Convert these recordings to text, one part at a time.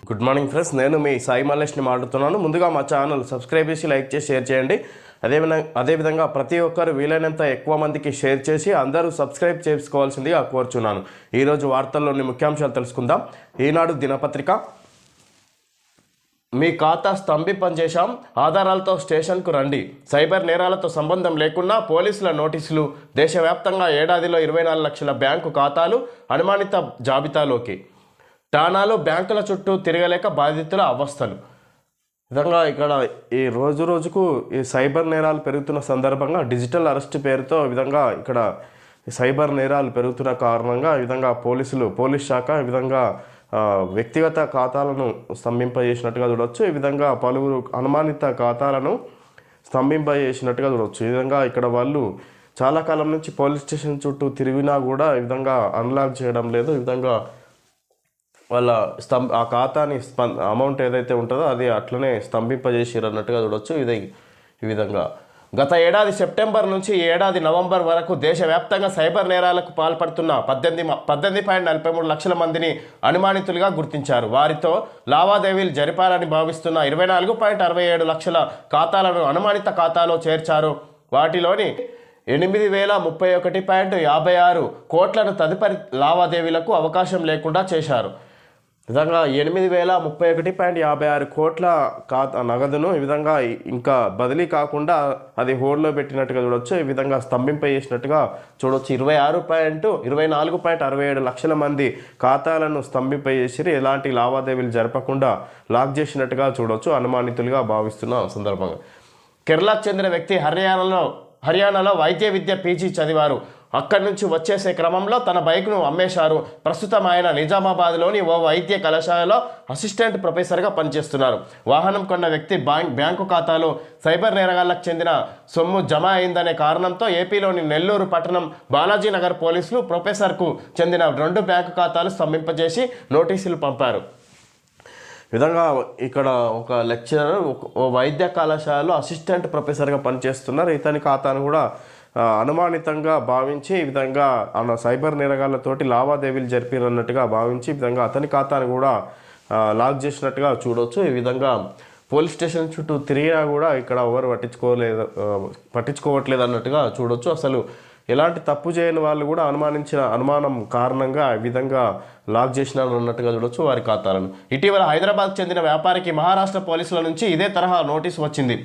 Good morning friends, నేను మీ సాయి మల్లేష్ని మాట్లాడుతున్నాను. ముందుగా మా ఛానల్ సబ్స్క్రైబ్ చేసి లైక్ చేసి షేర్ చేయండి. అదేవిధంగా ప్రతి ఒక్కరు వీలైనంత ఎక్కువ మందికి షేర్ చేసి అందరూ సబ్స్క్రైబ్ చేసుకోవాల్సిందిగా కోరుచున్నాను. ఈరోజు వార్తల్లోని ముఖ్యాంశాలు తెలుసుకుందాం. ఈనాడు దినపత్రిక, మీ ఖాతా స్తంభింపజేశాం, ఆధారాలతో స్టేషన్కు రండి, సైబర్ నేరాలతో సంబంధం లేకుండా పోలీసుల నోటీసులు, దేశవ్యాప్తంగా ఏడాదిలో 24 లక్షల బ్యాంకు ఖాతాలు అనుమానిత జాబితాలోకి, ఠాణాలు బ్యాంకుల చుట్టూ తిరగలేక బాధితుల అవస్థలు. విధంగా ఇక్కడ ఈ రోజుకు ఈ సైబర్ నేరాలు పెరుగుతున్న సందర్భంగా డిజిటల్ అరెస్ట్ పేరుతో విధంగా ఇక్కడ సైబర్ నేరాలు పెరుగుతున్న కారణంగా ఈ విధంగా పోలీస్ శాఖ ఈ విధంగా వ్యక్తిగత ఖాతాలను స్తంభింపజేసినట్టుగా చూడవచ్చు. ఈ విధంగా పలువురు అనుమానిత ఖాతాలను స్తంభింపజేసినట్టుగా చూడవచ్చు. ఈ విధంగా ఇక్కడ వాళ్ళు చాలా కాలం నుంచి పోలీస్ స్టేషన్ చుట్టూ తిరిగినా కూడా ఈ విధంగా అన్లాక్ చేయడం లేదు. ఈ విధంగా వాళ్ళ ఆ ఖాతాని అమౌంట్ ఏదైతే ఉంటుందో అది అట్లనే స్తంభింపజేసారు అన్నట్టుగా చూడవచ్చు. ఈ విధంగా గత ఏడాది సెప్టెంబర్ నుంచి ఈ ఏడాది నవంబర్ వరకు దేశవ్యాప్తంగా సైబర్ నేరాలకు పాల్పడుతున్న 18.43 లక్షల మందిని అనుమానితులుగా గుర్తించారు. వారితో లావాదేవీలు జరిపారని భావిస్తున్న 24.67 లక్షల ఖాతాలను అనుమానిత ఖాతాలో చేర్చారు. వాటిలోని 8,031.56 కోట్లను తదుపరి లావాదేవీలకు అవకాశం లేకుండా చేశారు. విధంగా 8,031.56 కోట్ల నగదును ఈ విధంగా ఇంకా బదిలీ కాకుండా అది హోల్డ్లో పెట్టినట్టుగా చూడవచ్చు. ఈ విధంగా స్తంభింపజేసినట్టుగా చూడవచ్చు. 24.67 లక్షల మంది ఖాతాలను స్తంభింపజేసి ఎలాంటి లావాదేవీలు జరపకుండా లాక్ చేసినట్టుగా చూడవచ్చు అనుమానితులుగా భావిస్తున్న సందర్భంగా. కేరళకు చెందిన వ్యక్తి హర్యానాలో వైద్య విద్య పీజీ చదివారు. అక్కడి నుంచి వచ్చేసే క్రమంలో తన బైక్ను అమ్మేశారు. ప్రస్తుతం ఆయన నిజామాబాద్లోని ఓ వైద్య కళాశాలలో అసిస్టెంట్ ప్రొఫెసర్గా పనిచేస్తున్నారు. వాహనం కొన్న వ్యక్తి బ్యాంకు ఖాతాలో సైబర్ నేరగాళ్లకు చెందిన సొమ్ము జమ అయిందనే కారణంతో ఏపీలోని నెల్లూరు పట్టణం బాలాజీనగర్ పోలీసులు ప్రొఫెసర్కు చెందిన 2 బ్యాంకు ఖాతాలు స్తంభింపజేసి నోటీసులు పంపారు. విధంగా ఇక్కడ ఒక లెక్చరర్ ఓ వైద్య కళాశాలలో అసిస్టెంట్ ప్రొఫెసర్గా పనిచేస్తున్నారు. ఇతని ఖాతాను కూడా అనుమానితంగా భావించి ఈ విధంగా సైబర్ నేరగాళ్లతోటి లావాదేవీలు జరిపిరన్నట్టుగా భావించి ఈ విధంగా అతని ఖాతాను కూడా లాక్ చేసినట్టుగా చూడవచ్చు. ఈ విధంగా పోలీస్ స్టేషన్ చుట్టూ తిరిగినా కూడా ఇక్కడ ఎవరు పట్టించుకోవట్లేదు అన్నట్టుగా చూడవచ్చు. అసలు ఎలాంటి తప్పు చేయని వాళ్ళు కూడా అనుమానం కారణంగా ఈ విధంగా లాక్ చేసినారు అన్నట్టుగా చూడవచ్చు వారి ఖాతాలను. ఇటీవల హైదరాబాద్కు చెందిన వ్యాపారికి మహారాష్ట్ర పోలీసుల నుంచి ఇదే తరహా నోటీసు వచ్చింది.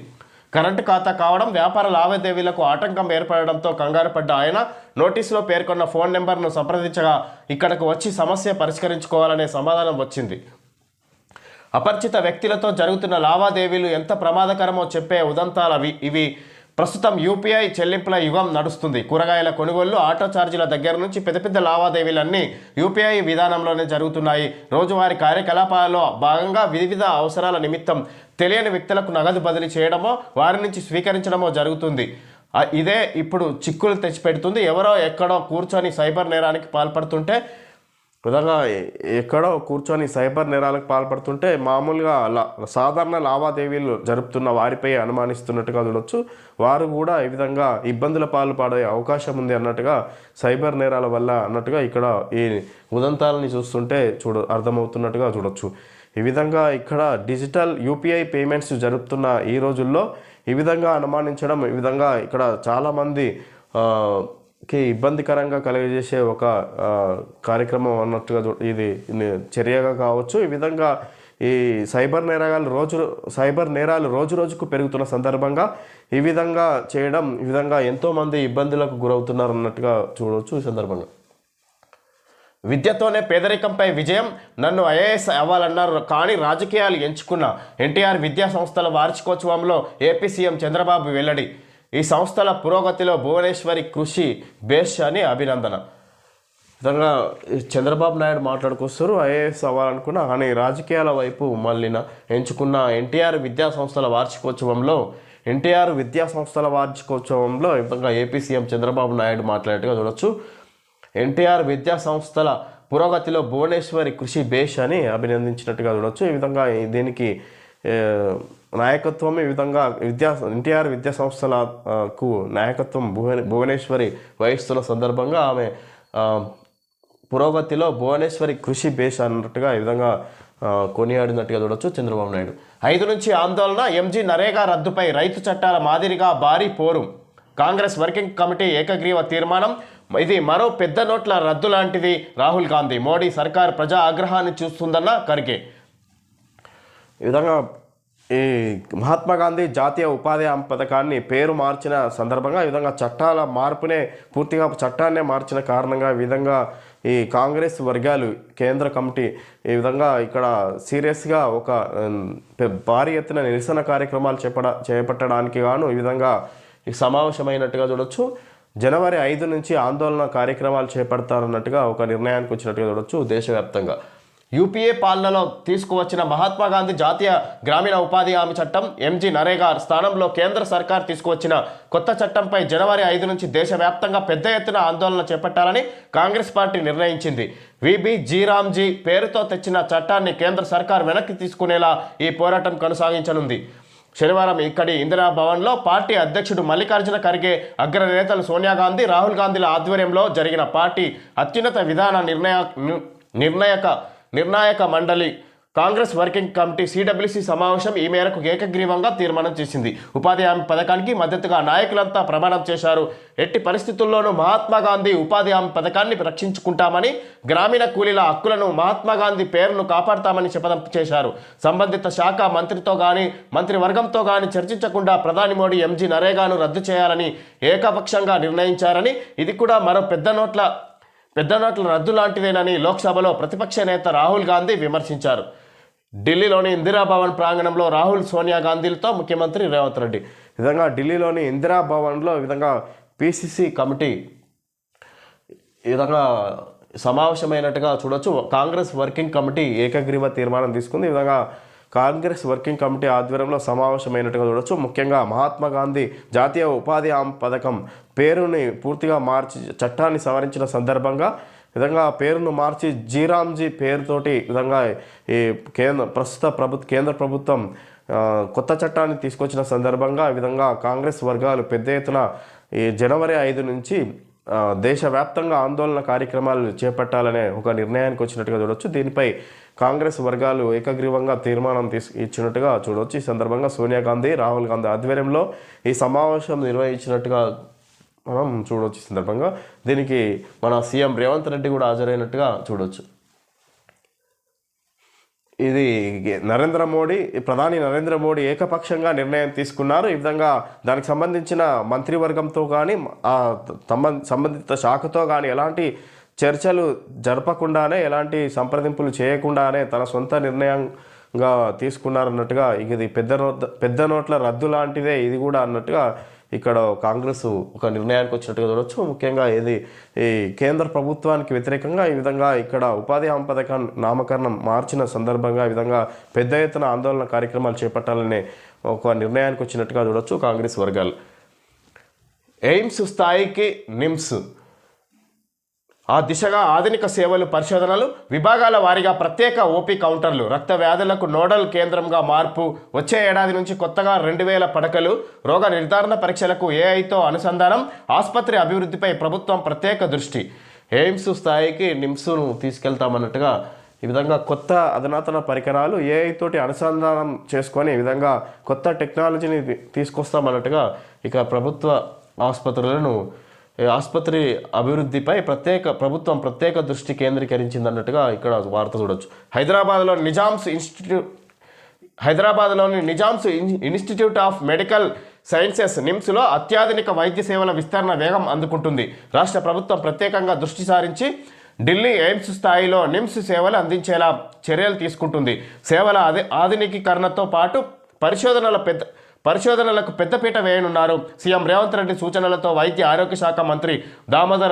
కరెంటు ఖాతా కావడం, వ్యాపార లావాదేవీలకు ఆటంకం ఏర్పడడంతో కంగారు పడ్డ ఆయన నోటీసులో పేర్కొన్న ఫోన్ నెంబర్ను సంప్రదించగా ఇక్కడకు వచ్చి సమస్య పరిష్కరించుకోవాలనే సమాధానం వచ్చింది. అపరిచిత వ్యక్తులతో జరుగుతున్న లావాదేవీలు ఎంత ప్రమాదకరమో చెప్పే ఉదంతాలు ఇవి. ప్రస్తుతం యూపీఐ చెల్లింపుల యుగం నడుస్తుంది. కూరగాయల కొనుగోళ్లు, ఆటో ఛార్జీల దగ్గర నుంచి పెద్ద లావాదేవీలన్నీ యూపీఐ విధానంలోనే జరుగుతున్నాయి. రోజువారీ కార్యకలాపాలలో భాగంగా వివిధ అవసరాల నిమిత్తం తెలియని వ్యక్తులకు నగదు బదిలీ చేయడమో వారి నుంచి స్వీకరించడమో జరుగుతుంది. ఇదే ఇప్పుడు చిక్కులు తెచ్చిపెడుతుంది. ఎవరో ఎక్కడో కూర్చొని సైబర్ నేరానికి పాల్పడుతుంటే విధంగా ఎక్కడో కూర్చొని సైబర్ నేరాలకు పాల్పడుతుంటే మామూలుగా సాధారణ లావాదేవీలు జరుపుతున్న వారిపై అనుమానిస్తున్నట్టుగా చూడవచ్చు. వారు కూడా ఈ విధంగా ఇబ్బందుల పాల్పడే అవకాశం ఉంది అన్నట్టుగా సైబర్ నేరాల వల్ల అన్నట్టుగా ఇక్కడ ఈ ఉదంతాలని చూస్తుంటే అర్థమవుతున్నట్టుగా చూడవచ్చు. ఈ విధంగా ఇక్కడ డిజిటల్ యూపీఐ పేమెంట్స్ జరుపుతున్న ఈ రోజుల్లో ఈ విధంగా అనుమానించడం ఈ విధంగా ఇక్కడ చాలామంది ఇబ్బందికరంగా కలిగజేసే ఒక కార్యక్రమం అన్నట్టుగా ఇది చర్యగా కావచ్చు. ఈ విధంగా ఈ సైబర్ నేరాలు రోజుకు పెరుగుతున్న సందర్భంగా ఈ విధంగా చేయడం ఈ విధంగా ఎంతోమంది ఇబ్బందులకు గురవుతున్నారు అన్నట్టుగా చూడవచ్చు. ఈ సందర్భంగా విద్యతోనే పేదరికంపై విజయం, నన్ను ఐఏఎస్ అవ్వాలన్నారు కానీ రాజకీయాలు ఎంచుకున్న ఎన్టీఆర్ విద్యా సంస్థల వార్షికోత్సవంలో ఏపీ సీఎం చంద్రబాబు వెల్లడి. ఈ సంస్థల పురోగతిలో భువనేశ్వరి కృషి బేష్ అని అభినందన. విధంగా చంద్రబాబు నాయుడు మాట్లాడుకొస్తారు. ఐఏఎస్ అవ్వాలనుకున్నా కానీ రాజకీయాల వైపు ఎంచుకున్న ఎన్టీఆర్ విద్యా సంస్థల వార్షికోత్సవంలో ఈ విధంగా ఏపీ సీఎం చంద్రబాబు నాయుడు మాట్లాడేట్టుగా చూడవచ్చు. ఎన్టీఆర్ విద్యా సంస్థల పురోగతిలో భువనేశ్వరి కృషి బేష్ అని అభినందించినట్టుగా చూడవచ్చు. ఈ విధంగా దీనికి నాయకత్వం ఈ విధంగా ఎన్టీఆర్ విద్యా సంస్థలకు నాయకత్వం భువనేశ్వరి వహిస్తున్న సందర్భంగా ఆమె పురోగతిలో భువనేశ్వరి కృషి బేస్ అన్నట్టుగా ఈ విధంగా కొనియాడినట్టుగా చూడొచ్చు చంద్రబాబు నాయుడు. 5 నుంచి ఆందోళన, ఎంజీ నరేగా రద్దుపై రైతు చట్టాల మాదిరిగా భారీ పోరు, కాంగ్రెస్ వర్కింగ్ కమిటీ ఏకగ్రీవ తీర్మానం, ఇది మరో పెద్ద నోట్ల రద్దు లాంటిది రాహుల్ గాంధీ, మోడీ సర్కార్ ప్రజా ఆగ్రహాన్ని చూస్తుందన్న ఖర్గే. ఈ విధంగా ఈ మహాత్మా గాంధీ జాతీయ ఉపాధి హామీ పథకాన్ని పేరు మార్చిన సందర్భంగా ఈ విధంగా చట్టాల మార్పునే పూర్తిగా చట్టాన్నే మార్చిన కారణంగా ఈ విధంగా ఈ కాంగ్రెస్ వర్గాలు కేంద్ర కమిటీ ఈ విధంగా ఇక్కడ సీరియస్గా ఒక భారీ ఎత్తున నిరసన కార్యక్రమాలు చేపట్టడానికి గాను ఈ విధంగా ఈ సమావేశమైనట్టుగా చూడొచ్చు. జనవరి 5 నుంచి ఆందోళన కార్యక్రమాలు చేపడతారన్నట్టుగా ఒక నిర్ణయానికి వచ్చినట్టుగా చూడొచ్చు. దేశవ్యాప్తంగా యూపీఏ పాలనలో తీసుకువచ్చిన మహాత్మా గాంధీ జాతీయ గ్రామీణ ఉపాధి హామీ చట్టం, ఎంజీ నరేగా స్థానంలో కేంద్ర సర్కార్ తీసుకువచ్చిన కొత్త చట్టంపై జనవరి 5 నుంచి దేశవ్యాప్తంగా పెద్ద ఎత్తున ఆందోళన చేపట్టాలని కాంగ్రెస్ పార్టీ నిర్ణయించింది. విబి జీరామ్జీ పేరుతో తెచ్చిన చట్టాన్ని కేంద్ర సర్కార్ వెనక్కి తీసుకునేలా ఈ పోరాటం కొనసాగించనుంది. శనివారం ఇక్కడి ఇందిరా భవన్లో పార్టీ అధ్యక్షుడు మల్లికార్జున ఖర్గే, అగ్రనేతలు సోనియా గాంధీ, రాహుల్ గాంధీల ఆధ్వర్యంలో జరిగిన పార్టీ అత్యున్నత విధాన నిర్ణాయక మండలి కాంగ్రెస్ వర్కింగ్ కమిటీ సిడబ్ల్యూసి సమావేశం ఈ మేరకు ఏకగ్రీవంగా తీర్మానం చేసింది. ఉపాధి హామీ పథకానికి మద్దతుగా నాయకులంతా ప్రమాణం చేశారు. ఎట్టి పరిస్థితుల్లోనూ మహాత్మా గాంధీ ఉపాధి హామీ పథకాన్ని రక్షించుకుంటామని, గ్రామీణ కూలీల హక్కులను, మహాత్మా గాంధీ పేరును కాపాడతామని శపథం చేశారు. సంబంధిత శాఖ మంత్రివర్గంతో గాని చర్చించకుండా ప్రధాని మోడీ ఎంజీ నరేగాను రద్దు చేయాలని ఏకపక్షంగా నిర్ణయించారని, ఇది కూడా మరో పెద్ద నోట్ల రద్దు లాంటిదేనని లోక్సభలో ప్రతిపక్ష నేత రాహుల్ గాంధీ విమర్శించారు. ఢిల్లీలోని ఇందిరా భవన్ ప్రాంగణంలో రాహుల్, సోనియా గాంధీలతో ముఖ్యమంత్రి రేవంత్ రెడ్డి ఈ విధంగా ఢిల్లీలోని ఇందిరా భవన్లో ఈ విధంగా పిసిసి కమిటీ ఈ విధంగా సమావేశమైనట్టుగా చూడొచ్చు. కాంగ్రెస్ వర్కింగ్ కమిటీ ఏకగ్రీవ తీర్మానం తీసుకుంది. ఈ విధంగా కాంగ్రెస్ వర్కింగ్ కమిటీ ఆధ్వర్యంలో సమావేశమైనట్టుగా చూడొచ్చు. ముఖ్యంగా మహాత్మా గాంధీ జాతీయ ఉపాధి హామీ పథకం పేరుని పూర్తిగా మార్చి చట్టాన్ని సవరించిన సందర్భంగా విధంగా పేరును మార్చి జీరామ్జీ పేరుతోటి విధంగా ఈ కేంద్ర ప్రభుత్వం కొత్త చట్టాన్ని తీసుకొచ్చిన సందర్భంగా ఈ విధంగా కాంగ్రెస్ వర్గాలు పెద్ద ఎత్తున ఈ జనవరి 5 నుంచి దేశవ్యాప్తంగా ఆందోళన కార్యక్రమాలు చేపట్టాలనే ఒక నిర్ణయానికి వచ్చినట్టుగా చూడొచ్చు. దీనిపై కాంగ్రెస్ వర్గాలు ఏకగ్రీవంగా తీర్మానం ఇచ్చినట్టుగా చూడవచ్చు. ఈ సందర్భంగా సోనియా గాంధీ, రాహుల్ గాంధీ ఆధ్వర్యంలో ఈ సమావేశం నిర్వహించినట్టుగా మనం చూడవచ్చు. ఈ సందర్భంగా దీనికి మన సీఎం రేవంత్ రెడ్డి కూడా హాజరైనట్టుగా చూడవచ్చు. ఇది ప్రధాని నరేంద్ర మోడీ ఏకపక్షంగా నిర్ణయం తీసుకున్నారు. ఈ విధంగా దానికి సంబంధించిన మంత్రివర్గంతో కానీ సంబంధిత శాఖతో కానీ ఎలాంటి చర్చలు జరపకుండానే, ఎలాంటి సంప్రదింపులు చేయకుండానే తన సొంత నిర్ణయంగా తీసుకున్నారన్నట్టుగా, ఇది పెద్ద నోట్ల రద్దు లాంటిదే ఇది కూడా అన్నట్టుగా ఇక్కడ కాంగ్రెస్ ఒక నిర్ణయానికి వచ్చినట్టుగా చూడవచ్చు. ముఖ్యంగా ఇది ఈ కేంద్ర ప్రభుత్వానికి వ్యతిరేకంగా ఈ విధంగా ఇక్కడ ఉపాధి హామీ పథకం నామకరణం మార్చిన సందర్భంగా ఈ విధంగా పెద్ద ఎత్తున ఆందోళన కార్యక్రమాలు చేపట్టాలనే ఒక నిర్ణయానికి వచ్చినట్టుగా చూడవచ్చు కాంగ్రెస్ వర్గాలు. ఎయిమ్స్ స్థాయికి నిమ్స్, ఆ దిశగా ఆధునిక సేవలు, పరిశోధనలు, విభాగాల వారీగా ప్రత్యేక ఓపీ కౌంటర్లు, రక్త వ్యాధులకు నోడల్ కేంద్రంగా మార్పు, వచ్చే ఏడాది నుంచి కొత్తగా 2000 పడకలు, రోగ నిర్ధారణ పరీక్షలకు ఏఐతో అనుసంధానం, ఆసుపత్రి అభివృద్ధిపై ప్రభుత్వం ప్రత్యేక దృష్టి. ఎయిమ్స్ స్థాయికి నిమ్స్ను తీసుకెళ్తామన్నట్టుగా ఈ విధంగా కొత్త అధునాతన పరికరాలు ఏఐ తోటి అనుసంధానం చేసుకొని ఈ విధంగా కొత్త టెక్నాలజీని తీసుకొస్తామన్నట్టుగా ఇక ప్రభుత్వ ఆసుపత్రి అభివృద్ధిపై ప్రభుత్వం ప్రత్యేక దృష్టి కేంద్రీకరించిందన్నట్టుగా ఇక్కడ వార్త చూడొచ్చు. హైదరాబాద్లోని Nizam's Institute of Medical Sciences నిమ్స్లో అత్యాధునిక వైద్య సేవల విస్తరణ వేగం అందుకుంటుంది. రాష్ట్ర ప్రభుత్వం ప్రత్యేకంగా దృష్టి సారించి ఢిల్లీ ఎయిమ్స్ స్థాయిలో నిమ్స్ సేవలు అందించేలా చర్యలు తీసుకుంటుంది. సేవల ఆధునికీకరణతో పాటు పరిశోధనలకు పెద్దపీట వేయనున్నారు. సీఎం రేవంత్ రెడ్డి సూచనలతో వైద్య ఆరోగ్య శాఖ మంత్రి దామోదర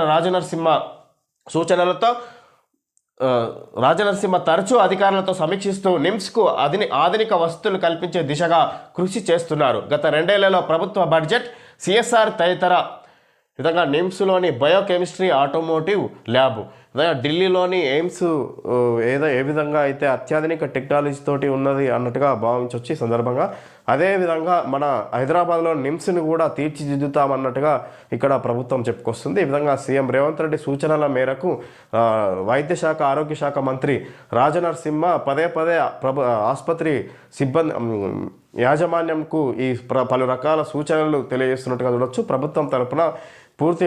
రాజనరసింహ తరచూ అధికారులతో సమీక్షిస్తూ నిమ్స్కు ఆధునిక వసతులు కల్పించే దిశగా కృషి చేస్తున్నారు. గత 2 ఏళ్లలో ప్రభుత్వ బడ్జెట్, సిఎస్ఆర్ తదితర విధంగా నిమ్స్లోని బయోకెమిస్ట్రీ, ఆటోమోటివ్ ల్యాబ్, ఢిల్లీలోని ఎయిమ్స్ ఏ విధంగా అయితే అత్యాధునిక టెక్నాలజీ తోటి ఉన్నది అన్నట్టుగా భావించవచ్చు. ఈ సందర్భంగా అదేవిధంగా మన హైదరాబాద్లో నిమ్స్ని కూడా తీర్చిదిద్దుతామన్నట్టుగా ఇక్కడ ప్రభుత్వం చెప్పుకొస్తుంది. ఈ విధంగా సీఎం రేవంత్ రెడ్డి సూచనల మేరకు వైద్య శాఖ ఆరోగ్య శాఖ మంత్రి రాజనరసింహ పదే ఆసుపత్రి సిబ్బంది యాజమాన్యంకు ఈ పలు రకాల సూచనలు తెలియజేస్తున్నట్టుగా చూడొచ్చు. ప్రభుత్వం తరపున పూర్తి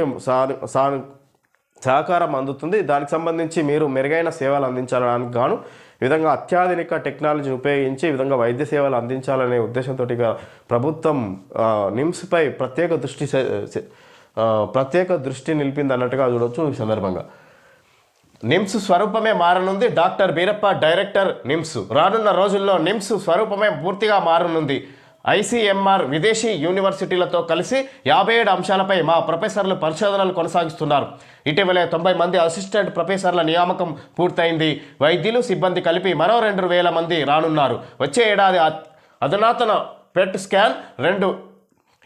సహకారం అందుతుంది. దానికి సంబంధించి మీరు మెరుగైన సేవలు అందించడానికి గాను ఈ విధంగా అత్యాధునిక టెక్నాలజీని ఉపయోగించి ఈ విధంగా వైద్య సేవలు అందించాలనే ఉద్దేశంతో ప్రభుత్వం నిమ్స్పై ప్రత్యేక దృష్టి నిలిపింది అన్నట్టుగా చూడవచ్చు. ఈ సందర్భంగా నిమ్స్ స్వరూపమే మారనుంది. Doctor Beerappa director NIMS. రానున్న రోజుల్లో నిమ్స్ స్వరూపమే పూర్తిగా మారనుంది. ఐసీఎంఆర్ విదేశీ యూనివర్సిటీలతో కలిసి 57 అంశాలపై మా ప్రొఫెసర్లు పరిశోధనలు కొనసాగిస్తున్నారు. ఇటీవలే 90 మంది అసిస్టెంట్ ప్రొఫెసర్ల నియామకం పూర్తయింది. వైద్యులు సిబ్బంది కలిపి మరో 2,000 మంది రానున్నారు. వచ్చే ఏడాది అధునాతన పెట్ స్కాన్, 2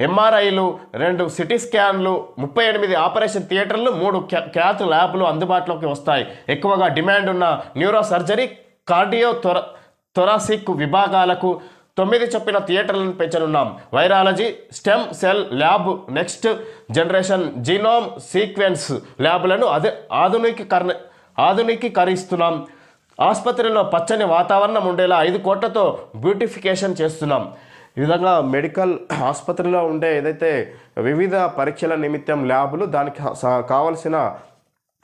ఎంఆర్ఐలు, 2 సిటీ స్కాన్లు, 38 ఆపరేషన్ థియేటర్లు, 3 క్యాత్ ల్యాబ్లు అందుబాటులోకి వస్తాయి. ఎక్కువగా డిమాండ్ ఉన్న న్యూరో సర్జరీ, కార్డియో థొరాసిక్ విభాగాలకు 9 చొప్పున థియేటర్లను పెంచనున్నాం. Virology, stem cell lab, next generation genome sequence ల్యాబ్లను ఆధునికీకరిస్తున్నాం. ఆసుపత్రిలో పచ్చని వాతావరణం ఉండేలా 5 కోట్లతో బ్యూటిఫికేషన్ చేస్తున్నాం. ఈ విధంగా మెడికల్ ఆసుపత్రిలో ఉండే ఏదైతే వివిధ పరీక్షల నిమిత్తం ల్యాబులు, దానికి కావలసిన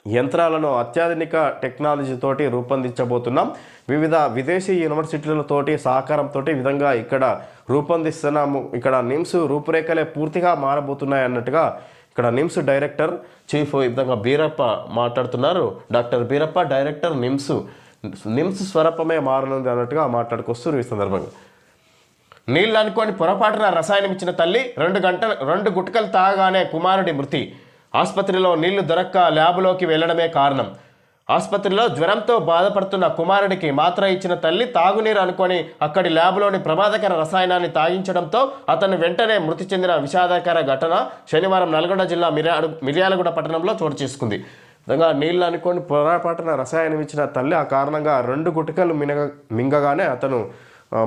యంత్రాలను అత్యాధునిక టెక్నాలజీతోటి రూపొందించబోతున్నాం. వివిధ విదేశీ యూనివర్సిటీలతోటి సహకారంతో ఈ విధంగా ఇక్కడ రూపొందిస్తున్నాము. ఇక్కడ నిమ్స్ రూపురేఖలే పూర్తిగా మారబోతున్నాయి అన్నట్టుగా ఇక్కడ నిమ్స్ డైరెక్టర్ చీఫ్ ఈ విధంగా బీరప్ప మాట్లాడుతున్నారు. డాక్టర్ బీరప్ప డైరెక్టర్ నిమ్స్ స్వరూపమే మారనుంది అన్నట్టుగా మాట్లాడుకొస్తారు. ఈ సందర్భంగా నీళ్ళు అనుకోని పొరపాటున రసాయనం ఇచ్చిన తల్లి 2 గుటకలు తాగగానే కుమారుడి మృతి. ఆసుపత్రిలో నీళ్లు దొరక్క ల్యాబ్లోకి వెళ్లడమే కారణం. ఆసుపత్రిలో జ్వరంతో బాధపడుతున్న కుమారుడికి మాత్ర ఇచ్చిన తల్లి తాగునీరు అనుకొని అక్కడి ల్యాబ్లోని ప్రమాదకర రసాయనాన్ని తాగించడంతో అతను వెంటనే మృతి చెందిన విషాదకర ఘటన శనివారం నల్గొండ జిల్లా మిర్యాలగూడ పట్టణంలో చోటు చేసుకుంది. విధంగా నీళ్ళు అనుకొని పొరపాటున రసాయనం ఇచ్చిన తల్లి ఆ కారణంగా 2 గుటకలు మింగగానే అతను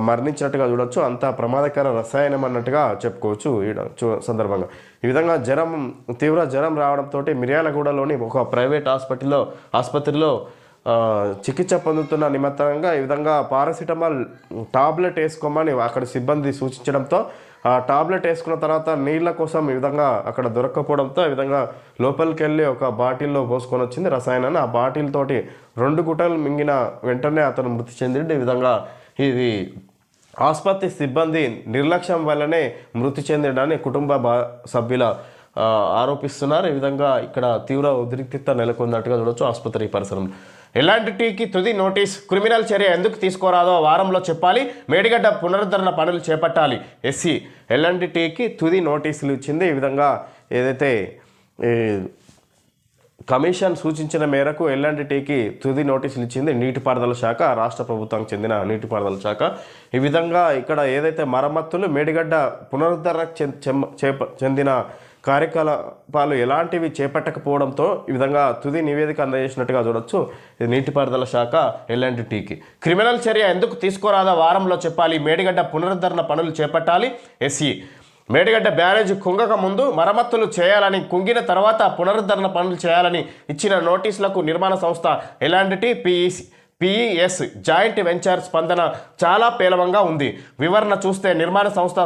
మరణించినట్టుగా చూడొచ్చు. అంత ప్రమాదకర రసాయనం అన్నట్టుగా చెప్పుకోవచ్చు ఈ సందర్భంగా. ఈ విధంగా తీవ్ర జ్వరం రావడంతో మిర్యాలగూడలోని ఒక ప్రైవేట్ ఆసుపత్రిలో చికిత్స పొందుతున్న నిమిత్తంగా ఈ విధంగా పారాసిటమాల్ టాబ్లెట్ వేసుకోమని అక్కడ సిబ్బంది సూచించడంతో ఆ టాబ్లెట్ వేసుకున్న తర్వాత నీళ్ళ కోసం ఈ విధంగా అక్కడ దొరక్కపోవడంతో ఈ విధంగా లోపలికి వెళ్ళి ఒక బాటిల్లో పోసుకొని వచ్చింది రసాయనాన్ని. ఆ బాటిల్ తోటి 2 గుటలు మింగిన వెంటనే అతను మృతి చెందిండు. ఈ విధంగా ఇది ఆసుపత్రి సిబ్బంది నిర్లక్ష్యం వల్లనే మృతి చెందడాన్ని కుటుంబ సభ్యుల ఆరోపిస్తున్నారు. ఈ విధంగా ఇక్కడ తీవ్ర ఉద్రిక్తత నెలకొన్నట్టుగా చూడొచ్చు ఆసుపత్రి పరిసరం. ఎల్ఎండ్టీకి తుది నోటీస్. క్రిమినల్ చర్య ఎందుకు తీసుకోరాదో వారంలో చెప్పాలి. మేడిగడ్డ పునరుద్ధరణ పనులు చేపట్టాలి. ఎస్సీ ఎల్ఎండ్టీకి తుది నోటీసులు ఇచ్చింది. ఈ విధంగా ఏదైతే కమిషన్ సూచించిన మేరకు ఎల్ఎండ్టీకి తుది నోటీసులు ఇచ్చింది నీటిపారుదల శాఖ, రాష్ట్ర ప్రభుత్వానికి చెందిన నీటిపారుదల శాఖ. ఈ విధంగా ఇక్కడ ఏదైతే మరమ్మతులు మేడిగడ్డ పునరుద్ధరణకు చెందిన కార్యకలాపాలు ఎలాంటివి చేపట్టకపోవడంతో ఈ విధంగా తుది నివేదిక అందజేసినట్టుగా చూడొచ్చు ఇది నీటిపారుదల శాఖ ఎల్ఎండ్టీకి. క్రిమినల్ చర్య ఎందుకు తీసుకోరాదో వారంలో చెప్పాలి. మేడిగడ్డ పునరుద్ధరణ పనులు చేపట్టాలి. ఎస్సీ మేడిగడ్డ బ్యారేజ్ కుంగక ముందు మరమ్మతులు చేయాలని, కుంగిన తర్వాత పునరుద్ధరణ పనులు చేయాలని ఇచ్చిన నోటీసులకు నిర్మాణ సంస్థ ఎల్ఎండ్టీ పిఈఎస్ జాయింట్ వెంచర్ స్పందన చాలా పేలవంగా ఉంది. వివరణ చూస్తే నిర్మాణ సంస్థ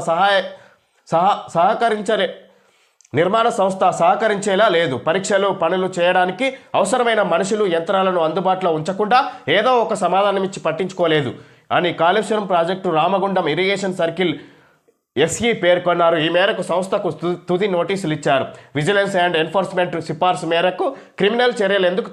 సహకరించేలా లేదు. పరీక్షలు పనులు చేయడానికి అవసరమైన మనుషులు యంత్రాలను అందుబాటులో ఉంచకుండా ఏదో ఒక సమాధానం ఇచ్చి పట్టించుకోలేదు అని Kaleshwaram project Ramagundam irrigation circle SE పేర్కొన్నారు. ఈ మేరకు సంస్థకు తుది నోటీసులు ఇచ్చారు. విజిలెన్స్ అండ్ ఎన్ఫోర్స్మెంట్ సిఫార్సు మేరకు క్రిమినల్ చర్యలు ఎందుకు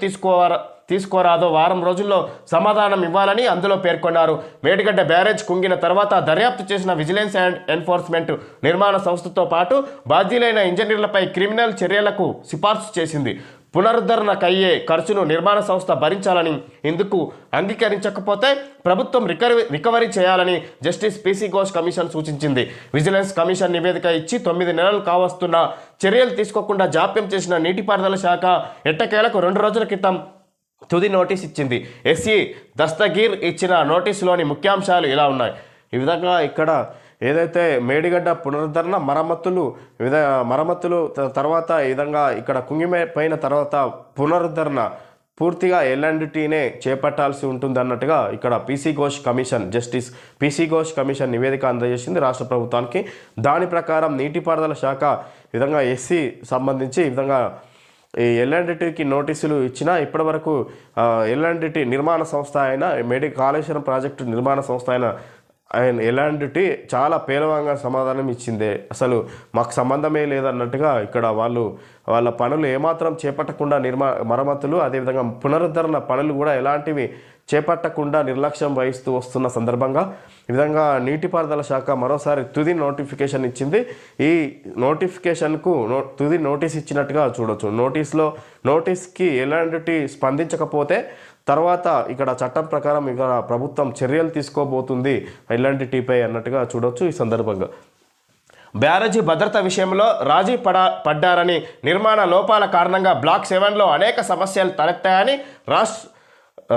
తీసుకోరాదో వారం రోజుల్లో సమాధానం ఇవ్వాలని అందులో పేర్కొన్నారు. మేడిగడ్డ బ్యారేజ్ కుంగిన తర్వాత దర్యాప్తు చేసిన విజిలెన్స్ అండ్ ఎన్ఫోర్స్మెంట్ నిర్మాణ సంస్థతో పాటు బాధ్యులైన ఇంజనీర్లపై క్రిమినల్ చర్యలకు సిఫార్సు చేసింది. పునరుద్ధరణకయ్యే ఖర్చును నిర్మాణ సంస్థ భరించాలని, ఇందుకు అంగీకరించకపోతే ప్రభుత్వం రికవరీ చేయాలని జస్టిస్ పీసీ ఘోష్ కమిషన్ సూచించింది. విజిలెన్స్ కమిషన్ నివేదిక ఇచ్చి 9 నెలలు కావస్తున్న చర్యలు తీసుకోకుండా జాప్యం చేసిన నీటిపారుదల శాఖ ఎట్టకేలకు 2 రోజుల క్రితం తుది నోటీస్ ఇచ్చింది. ఎస్సీ దస్తగీర్ ఇచ్చిన నోటీసులోని ముఖ్యాంశాలు ఇలా ఉన్నాయి. ఈ విధంగా ఇక్కడ ఏదైతే మేడిగడ్డ పునరుద్ధరణ మరమ్మతులు తర్వాత ఈ విధంగా ఇక్కడ కుంగిపోయిన తర్వాత పునరుద్ధరణ పూర్తిగా ఎల్ఎండ్టీనే చేపట్టాల్సి ఉంటుంది అన్నట్టుగా ఇక్కడ PC Ghosh commission justice PC Ghosh commission నివేదిక అందజేసింది రాష్ట్ర ప్రభుత్వానికి. దాని ప్రకారం నీటిపారుదల శాఖ ఈ విధంగా ఎస్సీ సంబంధించి ఈ విధంగా ఈ ఎల్ఎండ్టీకి నోటీసులు ఇచ్చినా ఇప్పటివరకు ఎల్ఎండ్టీ నిర్మాణ సంస్థ అయిన కాళేశ్వరం ప్రాజెక్టు నిర్మాణ సంస్థ అయిన ఎల్ఎండ్టీ చాలా పేలవంగా సమాధానం ఇచ్చిందే, అసలు మాకు సంబంధమే లేదన్నట్టుగా ఇక్కడ వాళ్ళ పనులు ఏమాత్రం చేపట్టకుండా మరమ్మతులు అదేవిధంగా పునరుద్ధరణ పనులు కూడా ఎలాంటివి చేపట్టకుండా నిర్లక్ష్యం వహిస్తూ వస్తున్న సందర్భంగా ఈ విధంగా నీటిపారుదల శాఖ మరోసారి తుది నోటిఫికేషన్ ఇచ్చింది. ఈ నోటిఫికేషన్కు తుది నోటీస్ ఇచ్చినట్టుగా చూడొచ్చు. నోటీస్కి ఎలాంటి స్పందించకపోతే తర్వాత ఇక్కడ చట్టం ప్రకారం ఇక్కడ ప్రభుత్వం చర్యలు తీసుకోబోతుంది ఎల్ఎండ్టీపై అన్నట్టుగా చూడొచ్చు. ఈ సందర్భంగా బ్యారేజీ భద్రత విషయంలో రాజీ పడ్డారని, నిర్మాణ లోపాల కారణంగా బ్లాక్ 7లో అనేక సమస్యలు తలెత్తాయని,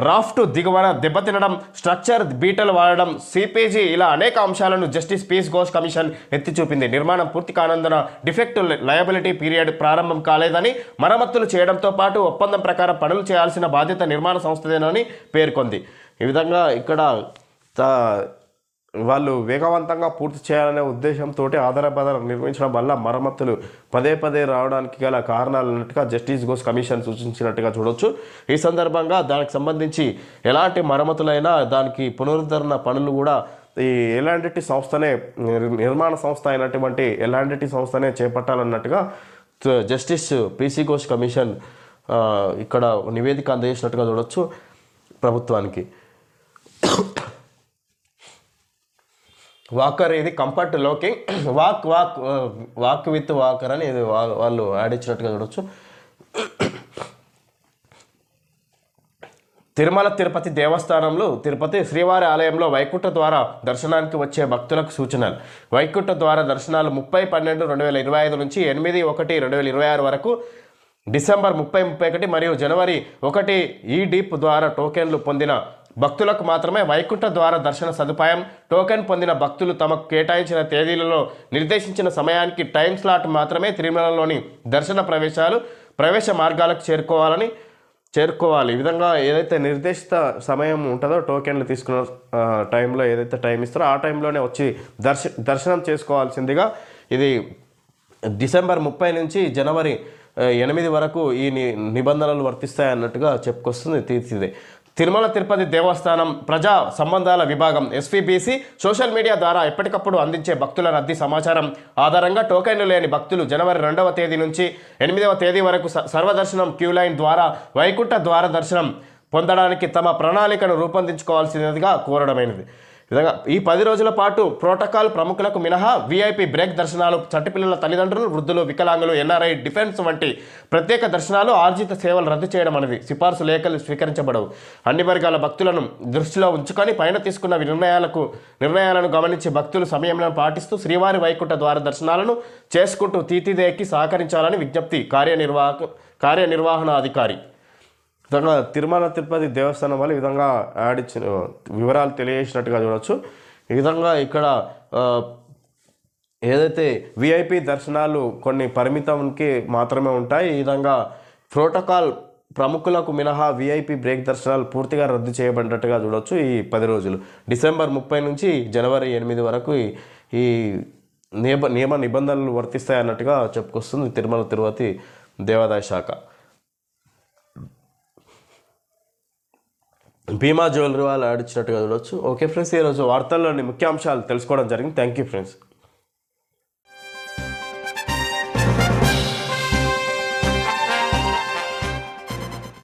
రాఫ్ట్ దిగువన దెబ్బతినడం, స్ట్రక్చర్ బీటలు వాడడం, సిపిజీ ఇలా అనేక అంశాలను జస్టిస్ పీసీ ఘోష్ కమిషన్ ఎత్తి చూపింది. నిర్మాణం పూర్తి కానందున డిఫెక్ట్ లయబిలిటీ పీరియడ్ ప్రారంభం కాలేదని, మరమ్మతులు చేయడంతో పాటు ఒప్పందం ప్రకారం పనులు చేయాల్సిన బాధ్యత నిర్మాణ సంస్థదేనని పేర్కొంది. ఈ విధంగా ఇక్కడ వాళ్ళు వేగవంతంగా పూర్తి చేయాలనే ఉద్దేశంతో ఆధారపద నిర్మించడం వల్ల మరమ్మతులు పదే రావడానికి గల కారణాలు అన్నట్టుగా జస్టిస్ ఘోష్ కమిషన్ సూచించినట్టుగా చూడొచ్చు. ఈ సందర్భంగా దానికి సంబంధించి ఎలాంటి మరమ్మతులైనా దానికి పునరుద్ధరణ పనులు కూడా ఈ ఎల్ఎండ్టీ సంస్థనే నిర్మాణ సంస్థ అయినటువంటి ఎల్ఎండ్టీ సంస్థనే చేపట్టాలన్నట్టుగా జస్టిస్ పీసీ ఘోష్ కమిషన్ ఇక్కడ నివేదిక అందజేసినట్టుగా చూడొచ్చు ప్రభుత్వానికి. వాకర్ ఇది కంఫర్ట్ లోకింగ్ వాక్ విత్ వాకర్ అని ఇది వాళ్ళు యాడ్ ఇచ్చినట్టుగా చూడొచ్చు. తిరుపతి దేవస్థానంలో తిరుపతి శ్రీవారి ఆలయంలో వైకుంఠ ద్వార దర్శనానికి వచ్చే భక్తులకు సూచనలు. వైకుంఠ ద్వార దర్శనాలు 30/12/2025 నుంచి 8/1/2026 వరకు, డిసెంబర్ 30-31 మరియు జనవరి 1 ఈ డీప్ ద్వారా టోకెన్లు పొందిన భక్తులకు మాత్రమే వైకుంఠ ద్వార దర్శన సదుపాయం. టోకెన్ పొందిన భక్తులు తమకు కేటాయించిన తేదీలలో నిర్దేశించిన సమయానికి టైం స్లాట్ మాత్రమే తిరుమలలోని దర్శన ప్రవేశ మార్గాలకు చేరుకోవాలి. ఈ విధంగా ఏదైతే నిర్దేశిత సమయం ఉంటుందో టోకెన్లు తీసుకున్న టైంలో ఏదైతే టైం ఇస్తారో ఆ టైంలోనే వచ్చి దర్శనం చేసుకోవాల్సిందిగా ఇది డిసెంబర్ 30 నుంచి జనవరి 8 వరకు ఈ నిబంధనలు వర్తిస్తాయన్నట్టుగా చెప్పుకొస్తుంది తీర్చిదే. తిరుమల తిరుపతి దేవస్థానం ప్రజా సంబంధాల విభాగం ఎస్వీబీసీ సోషల్ మీడియా ద్వారా ఎప్పటికప్పుడు అందించే భక్తుల రద్దీ సమాచారం ఆధారంగా టోకెన్లు లేని భక్తులు జనవరి 2వ తేదీ నుంచి 8వ తేదీ వరకు సర్వదర్శనం క్యూ లైన్ ద్వారా వైకుంఠ ద్వార దర్శనం పొందడానికి తమ ప్రణాళికను రూపొందించుకోవాల్సినదిగా కోరడమైనది. విధంగా ఈ 10 రోజుల పాటు ప్రోటోకాల్ ప్రముఖులకు మినహా వీఐపీ బ్రేక్ దర్శనాలు, చట్టిపిల్లల తల్లిదండ్రులు, వృద్ధులు, వికలాంగులు, ఎన్ఆర్ఐ, డిఫెన్స్ వంటి ప్రత్యేక దర్శనాలు, ఆర్జిత సేవలు రద్దు చేయడం అనేది సిఫార్సు లేఖలు స్వీకరించబడవు. అన్ని వర్గాల భక్తులను దృష్టిలో ఉంచుకొని పైన తీసుకున్న నిర్ణయాలను గమనించి భక్తులు సమయంలో పాటిస్తూ శ్రీవారి వైకుంఠ ద్వార దర్శనాలను చేసుకుంటూ తీతిదేకి సహకరించాలని విజ్ఞప్తి కార్యనిర్వహణాధికారి. విధంగా తిరుమల తిరుపతి దేవస్థానం వాళ్ళు ఈ విధంగా యాడ్ ఇచ్చిన వివరాలు తెలియజేసినట్టుగా చూడవచ్చు. ఈ విధంగా ఇక్కడ ఏదైతే విఐపి దర్శనాలు కొన్ని పరిమితంకి మాత్రమే ఉంటాయి. ఈ విధంగా ప్రోటోకాల్ ప్రముఖులకు మినహా విఐపి బ్రేక్ దర్శనాలు పూర్తిగా రద్దు చేయబడినట్టుగా చూడవచ్చు. ఈ 10 రోజులు డిసెంబర్ 30 నుంచి జనవరి 8 వరకు ఈ నియమ నిబంధనలు వర్తిస్తాయి అన్నట్టుగా చెప్పుకొస్తుంది తిరుమల తిరుపతి దేవాదాయ శాఖ. భీమా జ్యువెలరీ వాళ్ళు ఆడిచ్చినట్టుగా చూడవచ్చు. ఓకే ఫ్రెండ్స్, ఈరోజు వార్తల్లోని ముఖ్యాంశాలు తెలుసుకోవడం జరిగింది. Thank you friends.